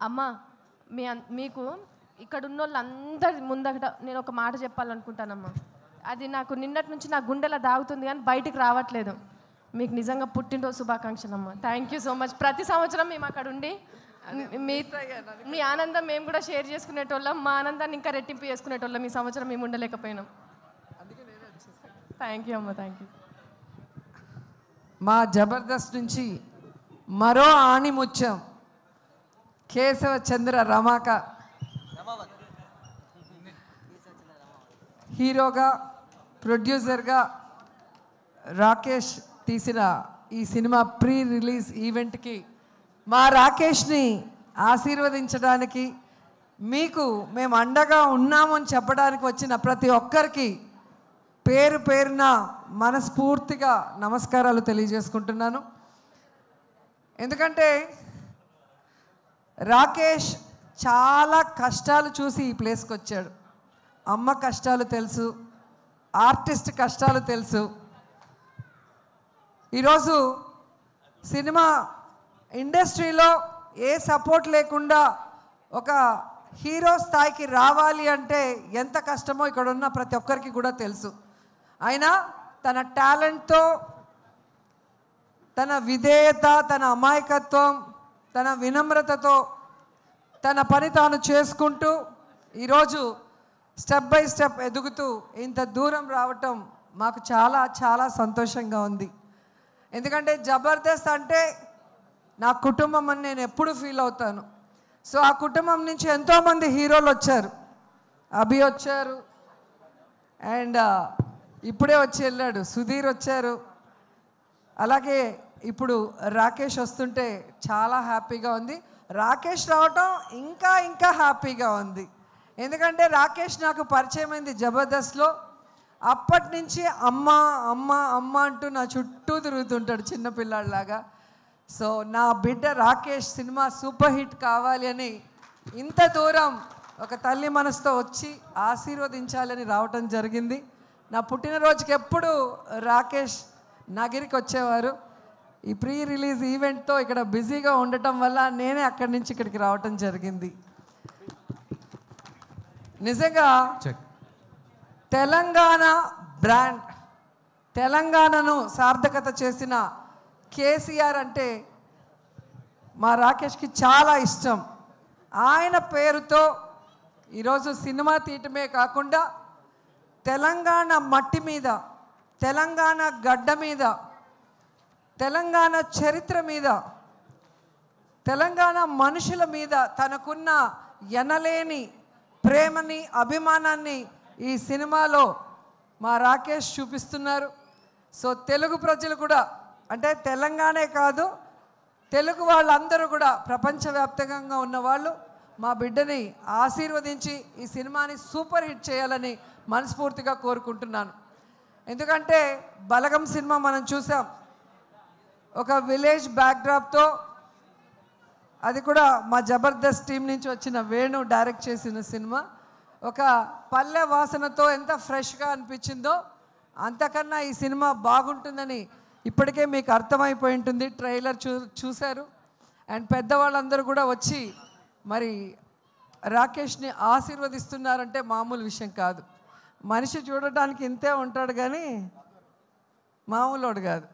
అమ్మ మీకు ఇక్కడ ఉన్న వాళ్ళందరి ముందట నేను ఒక మాట చెప్పాలనుకుంటానమ్మా. అది నాకు నిన్నటి నుంచి నా గుండెలా దాగుతుంది కానీ బయటికి రావట్లేదు. మీకు నిజంగా పుట్టినరోజు శుభాకాంక్షలు అమ్మ. Thank you so much. ప్రతి సంవత్సరం మేము అక్కడ ఉండి మీ ఆనందం మేము కూడా షేర్ చేసుకునేటోళ్ళం, మా ఆనందాన్ని ఇంకా రెట్టింపు చేసుకునేటోళ్ళం. ఈ సంవత్సరం మేము ఉండలేకపోయినాం. థ్యాంక్ యూ అమ్మ. Thank you. మా జబర్దస్త్ నుంచి మరో ఆణిముత్యం కేశవ చంద్ర రమాక హీరోగా ప్రొడ్యూసర్గా రాకేష్ తీసిన ఈ సినిమా ప్రీ రిలీజ్ ఈవెంట్కి మా రాకేష్ని ఆశీర్వదించడానికి మీకు మేము అండగా ఉన్నాము అని చెప్పడానికి వచ్చిన ప్రతి ఒక్కరికి పేరు పేరున మనస్ఫూర్తిగా నమస్కారాలు తెలియజేసుకుంటున్నాను. ఎందుకంటే రాకేష్ చాలా కష్టాలు చూసి ఈ ప్లేస్కి వచ్చాడు. అమ్మ కష్టాలు తెలుసు, ఆర్టిస్ట్ కష్టాలు తెలుసు. ఈరోజు సినిమా ఇండస్ట్రీలో ఏ సపోర్ట్ లేకుండా ఒక హీరో స్థాయికి రావాలి అంటే ఎంత కష్టమో ఇక్కడ ఉన్న ప్రతి ఒక్కరికి కూడా తెలుసు. అయినా తన టాలెంట్తో, తన విధేయత, తన అమాయకత్వం, తన వినమ్రతతో తన పని తాను చేసుకుంటూ ఈరోజు స్టెప్ బై స్టెప్ ఎదుగుతూ ఇంత దూరం రావటం మాకు చాలా చాలా సంతోషంగా ఉంది. ఎందుకంటే జబర్దస్త్ అంటే నా కుటుంబం అని నేను ఎప్పుడు ఫీల్ అవుతాను. సో ఆ కుటుంబం నుంచి ఎంతోమంది హీరోలు వచ్చారు. అభి వచ్చారు, అండ్ ఇప్పుడే వచ్చి వెళ్ళాడు సుధీర్ వచ్చారు. అలాగే ఇప్పుడు రాకేష్ వస్తుంటే చాలా హ్యాపీగా ఉంది. రాకేష్ రావటం ఇంకా ఇంకా హ్యాపీగా ఉంది. ఎందుకంటే రాకేష్ నాకు పరిచయం అయింది జబర్దస్త్లో. అప్పటి నుంచి అమ్మ అమ్మ అమ్మ అంటూ నా చుట్టూ తిరుగుతుంటాడు చిన్నపిల్లాడిలాగా. సో నా బిడ్డ రాకేష్ సినిమా సూపర్ హిట్ కావాలి అని ఇంత దూరం ఒక తల్లి మనసుతో వచ్చి ఆశీర్వదించాలని రావటం జరిగింది. నా పుట్టినరోజుకి ఎప్పుడు రాకేష్ నగిరికి వచ్చేవారు. ఈ ప్రీ రిలీజ్ ఈవెంట్తో ఇక్కడ బిజీగా ఉండటం వల్ల నేనే అక్కడి నుంచి ఇక్కడికి రావటం జరిగింది. నిజంగా తెలంగాణ బ్రాండ్, తెలంగాణను సార్థకత చేసిన కేసీఆర్ అంటే మా రాకేష్కి చాలా ఇష్టం. ఆయన పేరుతో ఈరోజు సినిమా తీయటమే కాకుండా తెలంగాణ మట్టి మీద, తెలంగాణ గడ్డ మీద, తెలంగాణ చరిత్ర మీద, తెలంగాణ మనుషుల మీద తనకున్న ఎనలేని ప్రేమని, అభిమానాన్ని ఈ సినిమాలో మా రాకేష్ చూపిస్తున్నారు. సో తెలుగు ప్రజలు కూడా, అంటే తెలంగాణే కాదు తెలుగు వాళ్ళందరూ కూడా, ప్రపంచవ్యాప్తంగా ఉన్నవాళ్ళు మా బిడ్డని ఆశీర్వదించి ఈ సినిమాని సూపర్ హిట్ చేయాలని మనస్ఫూర్తిగా కోరుకుంటున్నాను. ఎందుకంటే బలగం సినిమా మనం చూసాం, ఒక విలేజ్ బ్యాక్డ్రాప్తో, అది కూడా మా జబర్దస్త్ టీం నుంచి వచ్చిన వేణు డైరెక్ట్ చేసిన సినిమా. ఒక పల్లె వాసనతో ఎంత ఫ్రెష్గా అనిపించిందో అంతకన్నా ఈ సినిమా బాగుంటుందని ఇప్పటికే మీకు అర్థమైపోయి ఉంటుంది. ట్రైలర్ చూశారు. అండ్ పెద్దవాళ్ళందరూ కూడా వచ్చి మరి రాకేష్ని ఆశీర్వదిస్తున్నారంటే మామూలు విషయం కాదు. మనిషి చూడటానికి ఇంతే ఉంటాడు కానీ మామూలుడు కాదు.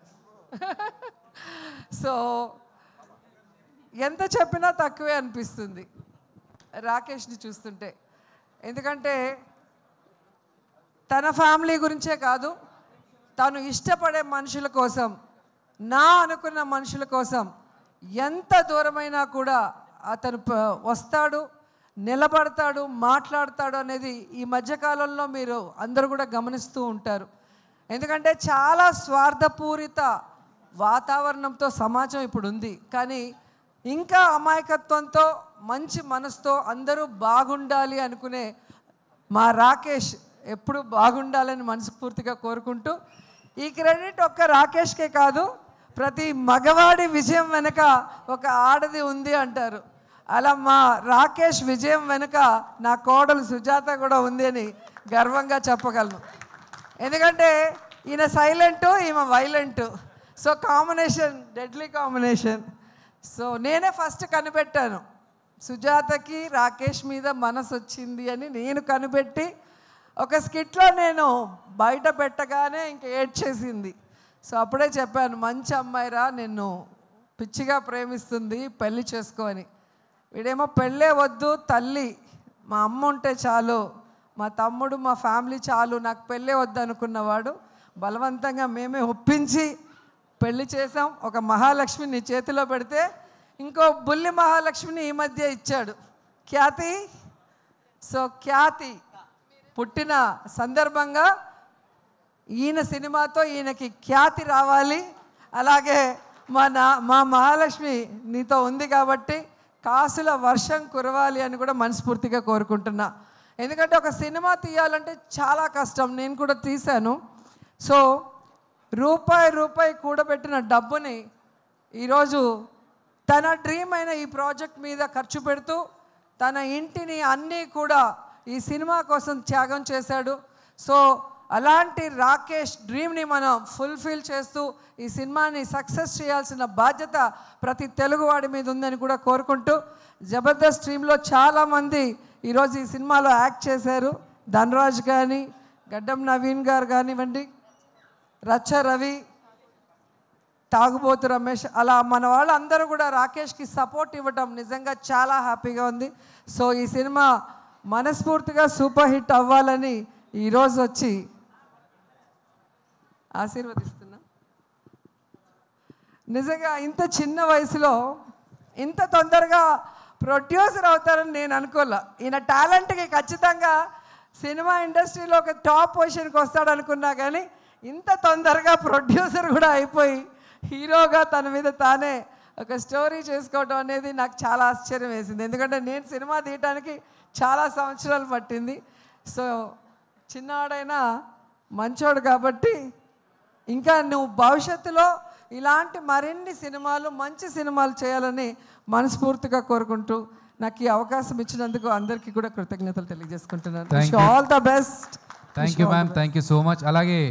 సో ఎంత చెప్పినా తక్కువే అనిపిస్తుంది రాకేష్ని చూస్తుంటే. ఎందుకంటే తన ఫ్యామిలీ గురించే కాదు, తను ఇష్టపడే మనుషుల కోసం, నా అనుకున్న మనుషుల కోసం ఎంత దూరమైనా కూడా అతను వస్తాడు, నిలబడతాడు, మాట్లాడతాడు అనేది ఈ మధ్యకాలంలో మీరు అందరూ కూడా గమనిస్తూ ఉంటారు. ఎందుకంటే చాలా స్వార్థపూరిత వాతావరణంతో సమాజం ఇప్పుడు ఉంది. కానీ ఇంకా అమాయకత్వంతో, మంచి మనసుతో అందరూ బాగుండాలి అనుకునే మా రాకేష్ ఎప్పుడు బాగుండాలని మనస్ఫూర్తిగా కోరుకుంటూ, ఈ క్రెడిట్ ఒక్క రాకేష్కే కాదు, ప్రతి మగవాడి విజయం వెనుక ఒక ఆడది ఉంది అంటారు. అలా మా రాకేష్ విజయం వెనుక నా కోడలు సుజాత కూడా ఉంది అని గర్వంగా చెప్పగలను. ఎందుకంటే ఈయన సైలెంటు, ఈమె violent. So combination, deadly combination. So నేనే ఫస్ట్ కనిపెట్టాను, సుజాతకి రాకేష్ మీద మనసు వచ్చింది అని నేను కనిపెట్టి ఒక స్కిట్లో నేను బయట పెట్టగానే ఇంక ఏడ్చేసింది. సో అప్పుడే చెప్పాను, మంచి అమ్మాయిరా, నిన్ను పిచ్చిగా ప్రేమిస్తుంది, పెళ్ళి చేసుకో అని. వీడేమో పెళ్ళే వద్దు, తల్లి మా అమ్మ ఉంటే చాలు, మా తమ్ముడు మా ఫ్యామిలీ చాలు, నాకు పెళ్ళే వద్దు అనుకున్నవాడు బలవంతంగా మేమే ఒప్పించి పెళ్లి చేసాం. ఒక మహాలక్ష్మి నీ చేతిలో పెడితే ఇంకో బుల్లి మహాలక్ష్మిని ఈ మధ్య ఇచ్చాడు, ఖ్యాతి. సో ఖ్యాతి పుట్టిన సందర్భంగా ఈయన సినిమాతో ఈయనకి ఖ్యాతి రావాలి. అలాగే మా మహాలక్ష్మి నీతో ఉంది కాబట్టి కాసుల వర్షం కురవాలి అని కూడా మనస్ఫూర్తిగా కోరుకుంటున్నా. ఎందుకంటే ఒక సినిమా తీయాలంటే చాలా కష్టం, నేను కూడా తీశాను. సో రూపాయి కూడబెట్టిన డబ్బుని ఈరోజు తన డ్రీమ్ అయిన ఈ ప్రాజెక్ట్ మీద ఖర్చు పెడుతూ తన ఇంటిని అన్నీ కూడా ఈ సినిమా కోసం త్యాగం చేశాడు. సో అలాంటి రాకేష్ డ్రీమ్ని మనం ఫుల్ఫిల్ చేస్తూ ఈ సినిమాని సక్సెస్ చేయాల్సిన బాధ్యత ప్రతి తెలుగువాడి మీద ఉందని కూడా కోరుకుంటూ, జబర్దస్త్ టీంలో చాలామంది ఈరోజు ఈ సినిమాలో యాక్ట్ చేశారు. ధనరాజ్ కానీ, గడ్డం నవీన్ గారు కానివ్వండి, రచ్చ రవి, తాగుబోతు రమేష్, అలా మన వాళ్ళందరూ కూడా రాకేష్కి సపోర్ట్ ఇవ్వటం నిజంగా చాలా హ్యాపీగా ఉంది. సో ఈ సినిమా మనస్ఫూర్తిగా సూపర్ హిట్ అవ్వాలని ఈరోజు వచ్చి ఆశీర్వదిస్తున్నా. నిజంగా ఇంత చిన్న వయసులో ఇంత తొందరగా ప్రొడ్యూసర్ అవుతారని నేను అనుకోలే. ఈయన టాలెంట్కి ఖచ్చితంగా సినిమా ఇండస్ట్రీలో ఒక టాప్ పొజిషన్కి వస్తాడనుకున్నా, కానీ ఇంత తొందరగా ప్రొడ్యూసర్ కూడా అయిపోయి హీరోగా తన మీద తానే ఒక స్టోరీ చేసుకోవడం అనేది నాకు చాలా ఆశ్చర్యం వేసింది. ఎందుకంటే నేను సినిమా తీయటానికి చాలా సంవత్సరాలు పట్టింది. సో చిన్నవాడైనా మంచోడు కాబట్టి ఇంకా నువ్వు భవిష్యత్తులో ఇలాంటి మరిన్ని సినిమాలు, మంచి సినిమాలు చేయాలని మనస్ఫూర్తిగా కోరుకుంటూ నాకు ఈ అవకాశం ఇచ్చినందుకు అందరికీ కూడా కృతజ్ఞతలు తెలియజేసుకుంటున్నాను. All the best. Thank you ma'am, thank you so much. అలాగే